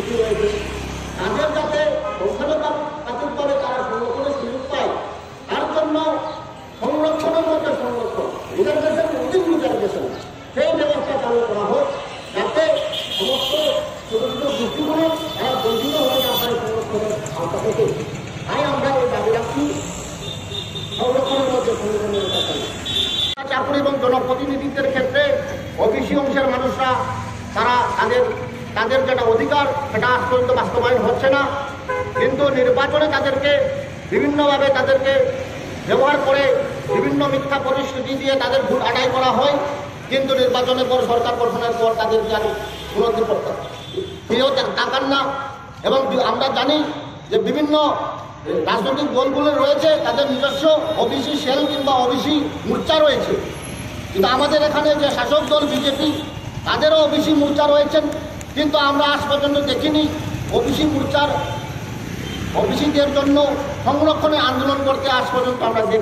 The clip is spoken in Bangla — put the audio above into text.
কিছু রয়েছে, তাদের যাতে সংখ্যানুপাতিকভাবে তারা সংরক্ষণের সুযোগ পায়, তার জন্য সংরক্ষণের মধ্যে সংরক্ষণ, রিজার্ভেশন উইদিন রিজার্ভেশন, সেই ব্যবস্থা চালু করা হোক, যাতে সমস্ত ছোট ছোট গোষ্ঠীগুলো তারা বঞ্চিত হয়ে না পারে সংরক্ষণের আওতা থেকে। তাই আমরা এই দাবি রাখছি সংরক্ষণের মধ্যে সংরক্ষণের কথা। চাকরি এবং জনপ্রতিনিধিত্বের ক্ষেত্রে ওবিসি অংশের মানুষরা তারা তাদের যেটা অধিকার সেটা আজ পর্যন্ত বাস্তবায়ন হচ্ছে না, কিন্তু নির্বাচনে তাদেরকে বিভিন্নভাবে তাদেরকে ব্যবহার করে বিভিন্ন মিথ্যা পরিস্থিতি দিয়ে তাদের ভোট আদায় করা হয়, কিন্তু নির্বাচনের পর সরকার গঠনের পর তাদেরকে আর উন্নতি করতে তাকান না। এবং আমরা জানি যে বিভিন্ন রাজনৈতিক দলগুলো রয়েছে, তাদের নিজস্ব ওবিসি সেল কিংবা ওবিসি মোর্চা রয়েছে, কিন্তু আমাদের এখানে যে শাসক দল বিজেপি তাদেরও ওবিসি মোর্চা রয়েছেন, কিন্তু আমরা আজ পর্যন্ত দেখিনি ওবিসি মোর্চার ওবিসিদের জন্য সংরক্ষণে আন্দোলন করতে আজ পর্যন্ত আমরা দেখি।